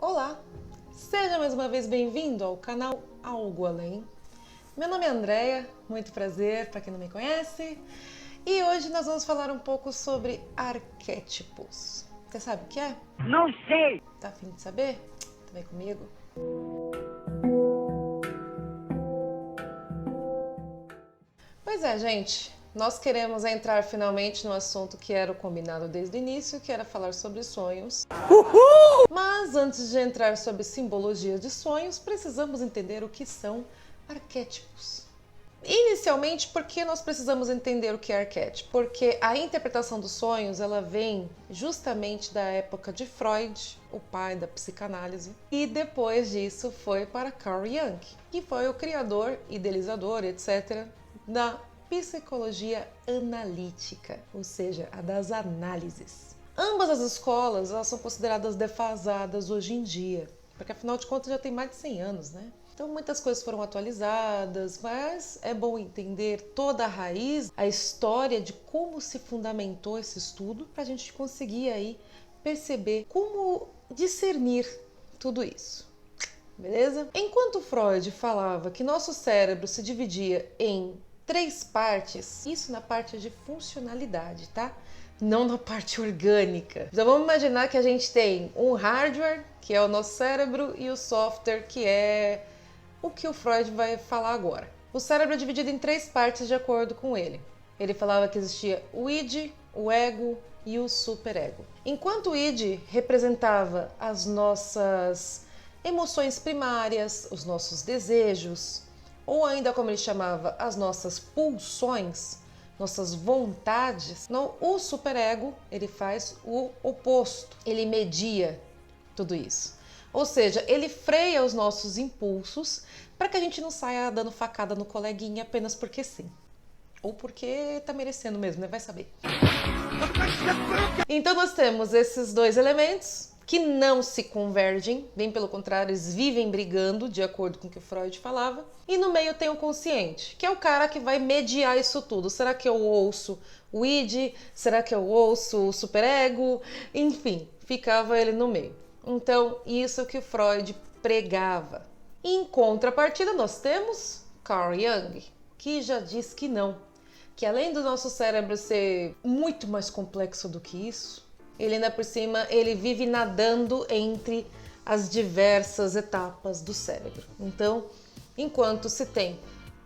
Olá! Seja mais uma vez bem-vindo ao canal Algo Além. Meu nome é Andréia, muito prazer para quem não me conhece. E hoje nós vamos falar um pouco sobre arquétipos. Você sabe o que é? Não sei! Tá a fim de saber? Então vem comigo. Pois é, gente. Nós queremos entrar finalmente no assunto que era o combinado desde o início, que era falar sobre sonhos. Uhul! Mas antes de entrar sobre simbologia de sonhos, precisamos entender o que são arquétipos. Inicialmente, por que nós precisamos entender o que é arquétipo? Porque a interpretação dos sonhos, ela vem justamente da época de Freud, o pai da psicanálise, e depois disso foi para Carl Jung, que foi o criador, idealizador, etc., da psicologia analítica, ou seja, a das análises. Ambas as escolas, elas são consideradas defasadas hoje em dia, porque afinal de contas já tem mais de 100 anos, né? Então muitas coisas foram atualizadas, mas é bom entender toda a raiz, a história de como se fundamentou esse estudo, para a gente conseguir aí perceber como discernir tudo isso. Beleza? Enquanto Freud falava que nosso cérebro se dividia em 3 partes, isso na parte de funcionalidade, tá? Não na parte orgânica. Então vamos imaginar que a gente tem um hardware, que é o nosso cérebro, e o software, que é o que o Freud vai falar agora. O cérebro é dividido em 3 partes de acordo com ele. Ele falava que existia o id, o ego e o superego. Enquanto o id representava as nossas emoções primárias, os nossos desejos, ou ainda como ele chamava, as nossas pulsões, nossas vontades, o superego, ele faz o oposto. Ele media tudo isso. Ou seja, ele freia os nossos impulsos para que a gente não saia dando facada no coleguinha apenas porque sim. Ou porque tá merecendo mesmo, né? Vai saber. Então nós temos esses 2 elementos que não se convergem, bem pelo contrário, eles vivem brigando, de acordo com o que o Freud falava. E no meio tem o consciente, que é o cara que vai mediar isso tudo. Será que eu ouço o id? Será que eu ouço o superego? Enfim, ficava ele no meio. Então, isso é o que Freud pregava. Em contrapartida, nós temos Carl Jung, que já diz que não. Que além do nosso cérebro ser muito mais complexo do que isso, ele ainda por cima, ele vive nadando entre as diversas etapas do cérebro. Então, enquanto se tem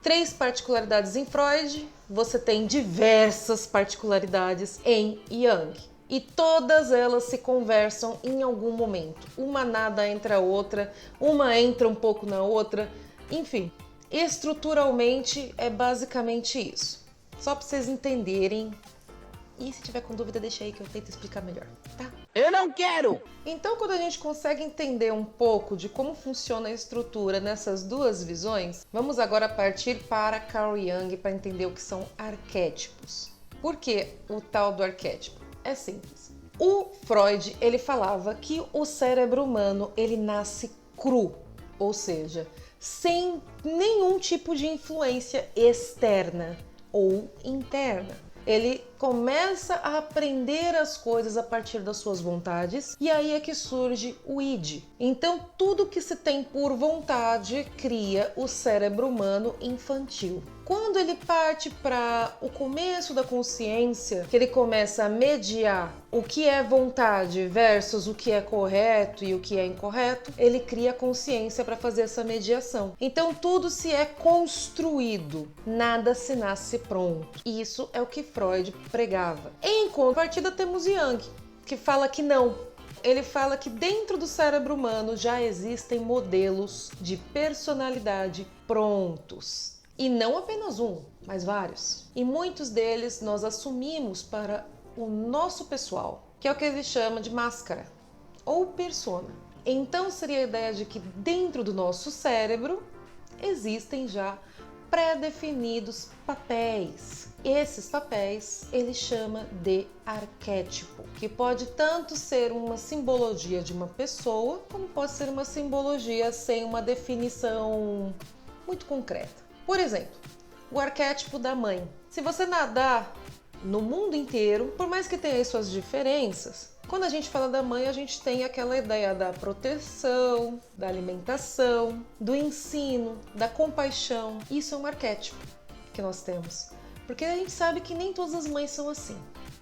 3 particularidades em Freud, você tem diversas particularidades em Jung. E todas elas se conversam em algum momento. Uma nada entra a outra, uma entra um pouco na outra. Enfim, estruturalmente é basicamente isso. Só para vocês entenderem. E se tiver com dúvida, deixa aí que eu tento explicar melhor, tá? Eu não quero! Então, quando a gente consegue entender um pouco de como funciona a estrutura nessas 2 visões, vamos agora partir para Carl Jung para entender o que são arquétipos. Por que o tal do arquétipo? É simples. O Freud, ele falava que o cérebro humano, ele nasce cru, ou seja, sem nenhum tipo de influência externa ou interna. Ele começa a aprender as coisas a partir das suas vontades e aí é que surge o id. Então, tudo que se tem por vontade cria o cérebro humano infantil. Quando ele parte para o começo da consciência, que ele começa a mediar o que é vontade versus o que é correto e o que é incorreto, ele cria consciência para fazer essa mediação. Então tudo se é construído, nada se nasce pronto. Isso é o que Freud pregava. Em contrapartida temos Jung, que fala que não. Ele fala que dentro do cérebro humano já existem modelos de personalidade prontos. E não apenas um, mas vários. E muitos deles nós assumimos para o nosso pessoal, que é o que ele chama de máscara ou persona. Então seria a ideia de que dentro do nosso cérebro existem já pré-definidos papéis. Esses papéis ele chama de arquétipo, que pode tanto ser uma simbologia de uma pessoa, como pode ser uma simbologia sem uma definição muito concreta. Por exemplo, o arquétipo da mãe. Se você nadar no mundo inteiro, por mais que tenha suas diferenças, Quando a gente fala da mãe, a gente tem aquela ideia da proteção, da alimentação, do ensino, da compaixão. Isso é um arquétipo que nós temos. Porque a gente sabe que nem todas as mães são assim.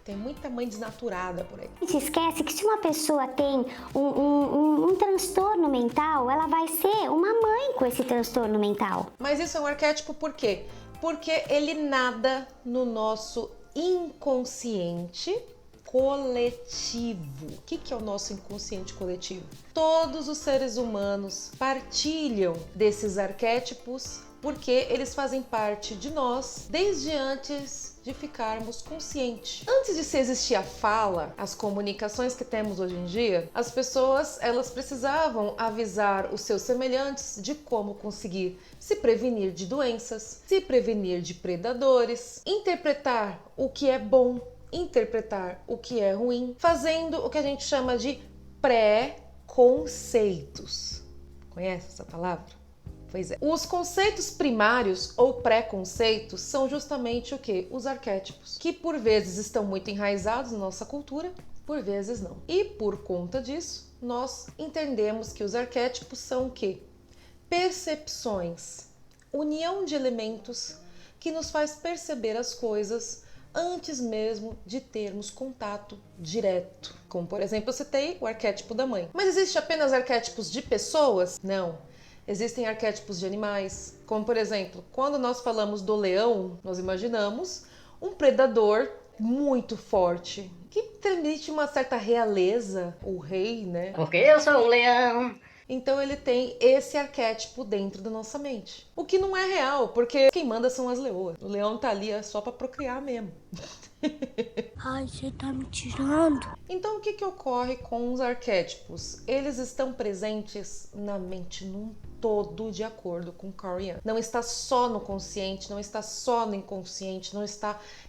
Tem muita mãe desnaturada por aí. A gente esquece que se uma pessoa tem um transtorno mental, ela vai ser uma mãe com esse transtorno mental. Mas isso é um arquétipo por quê? Porque ele nada no nosso inconsciente coletivo. O que é o nosso inconsciente coletivo? Todos os seres humanos partilham desses arquétipos porque eles fazem parte de nós desde antes de ficarmos conscientes. Antes de se existir a fala, as comunicações que temos hoje em dia, as pessoas elas precisavam avisar os seus semelhantes de como conseguir se prevenir de doenças, se prevenir de predadores, interpretar o que é bom, interpretar o que é ruim, fazendo o que a gente chama de pré-conceitos. Conhece essa palavra? Pois é. Os conceitos primários ou pré-conceitos são justamente o quê? Os arquétipos, que por vezes estão muito enraizados na nossa cultura, por vezes não. E por conta disso, nós entendemos que os arquétipos são o quê? Percepções, união de elementos que nos faz perceber as coisas antes mesmo de termos contato direto. Como, por exemplo, eu citei o arquétipo da mãe. Mas existe apenas arquétipos de pessoas? Não. Existem arquétipos de animais, como por exemplo, quando nós falamos do leão, nós imaginamos um predador muito forte, que transmite uma certa realeza, o rei, né? Porque eu sou um leão. Então ele tem esse arquétipo dentro da nossa mente. O que não é real, porque quem manda são as leoas. O leão tá ali só pra procriar mesmo. Ai, você tá me tirando. Então o que ocorre com os arquétipos? Eles estão presentes na mente num todo, de acordo com Carl Jung. Não está só no consciente, não está só no inconsciente,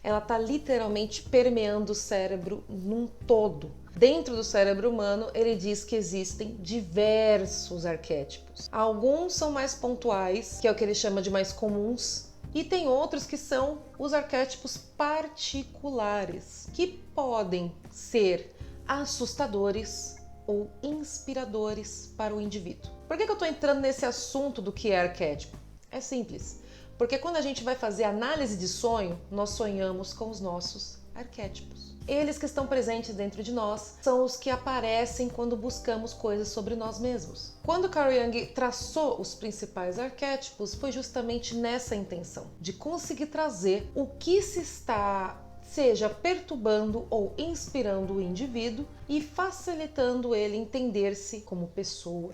ela está literalmente permeando o cérebro num todo. Dentro do cérebro humano, ele diz que existem diversos arquétipos. Alguns são mais pontuais, que é o que ele chama de mais comuns, e tem outros que são os arquétipos particulares, que podem ser assustadores ou inspiradores para o indivíduo. Por que eu estou entrando nesse assunto do que é arquétipo? É simples, porque quando a gente vai fazer análise de sonho, nós sonhamos com os nossos arquétipos. Eles que estão presentes dentro de nós são os que aparecem quando buscamos coisas sobre nós mesmos. Quando Carl Jung traçou os principais arquétipos, foi justamente nessa intenção, de conseguir trazer o que seja perturbando ou inspirando o indivíduo e facilitando ele entender-se como pessoa,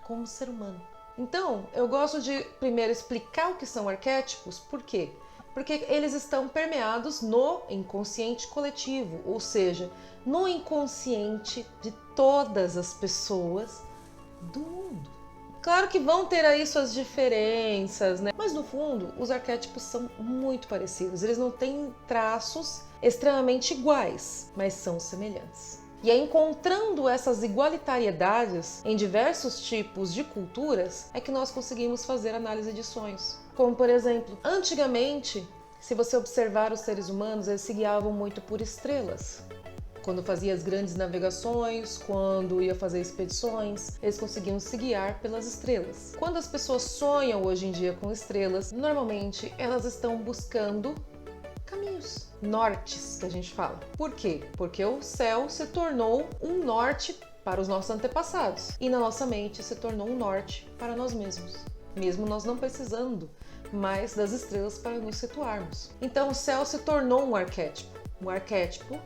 como ser humano. Então, eu gosto de primeiro explicar o que são arquétipos, por quê? Porque eles estão permeados no inconsciente coletivo, ou seja, no inconsciente de todas as pessoas do mundo. Claro que vão ter aí suas diferenças, né? Mas no fundo, os arquétipos são muito parecidos. Eles não têm traços extremamente iguais, mas são semelhantes. E é encontrando essas igualitariedades em diversos tipos de culturas é que nós conseguimos fazer análise de sonhos. Como, por exemplo, antigamente, se você observar os seres humanos, eles se guiavam muito por estrelas. Quando fazia as grandes navegações, quando ia fazer expedições, eles conseguiam se guiar pelas estrelas. Quando as pessoas sonham hoje em dia com estrelas, normalmente elas estão buscando caminhos, nortes, que a gente fala. Por quê? Porque o céu se tornou um norte para os nossos antepassados e na nossa mente se tornou um norte para nós mesmos, mesmo nós não precisando mais das estrelas para nos situarmos. Então o céu se tornou um arquétipo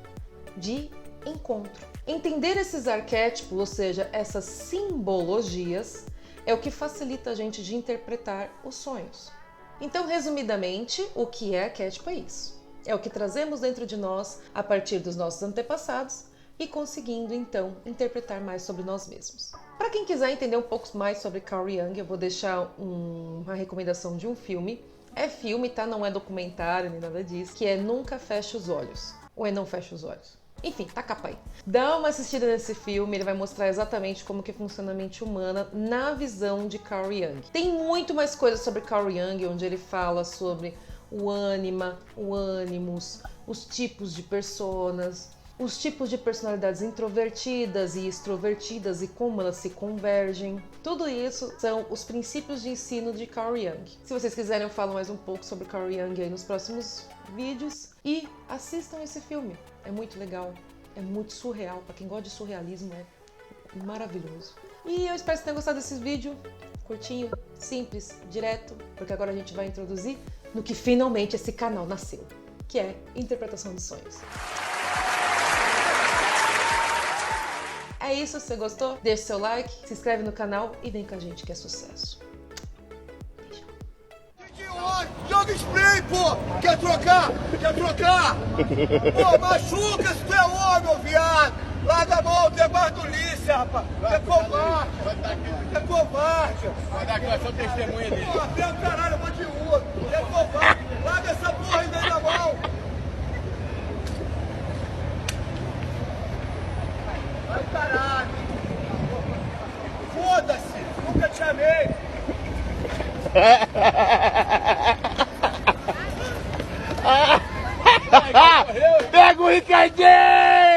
de encontro. Entender esses arquétipos, ou seja, essas simbologias, é o que facilita a gente de interpretar os sonhos. Então, resumidamente, o que é arquétipo é isso. É o que trazemos dentro de nós a partir dos nossos antepassados e conseguindo, então, interpretar mais sobre nós mesmos. Para quem quiser entender um pouco mais sobre Carl Jung, eu vou deixar uma recomendação de um filme. É filme, tá? Não é documentário nem nada disso, que é Nunca Feche os Olhos. Ou é Não Feche os Olhos. Enfim, tá capa aí. Dá uma assistida nesse filme, ele vai mostrar exatamente como que funciona a mente humana na visão de Carl Jung. Tem muito mais coisas sobre Carl Jung, onde ele fala sobre o ânima, o ânimos, os tipos de personas, os tipos de personalidades introvertidas e extrovertidas e como elas se convergem. Tudo isso são os princípios de ensino de Carl Jung. Se vocês quiserem, eu falo mais um pouco sobre Carl Jung aí nos próximos vídeos. E assistam esse filme, é muito legal, é muito surreal. Para quem gosta de surrealismo, é maravilhoso. E eu espero que vocês tenham gostado desse vídeo, curtinho, simples, direto, porque agora a gente vai introduzir no que finalmente esse canal nasceu, que é interpretação de sonhos. É isso, se você gostou, deixe seu like, se inscreve no canal e vem com a gente que é sucesso. Beijo. Joga spray, pô! Quer trocar? Quer trocar? Pô, machuca se tu é homem, ô viado! Larga a mão, tu é bardulícia, rapaz! É covarde! É covarde! Vai dar aqui, ó, só testemunha dele. Pô, até o caralho, eu vou de rua! É covarde! Larga essa porra aí daí da mão! Vai, caralho! Foda-se! Nunca te amei! Pega o Ricardinho!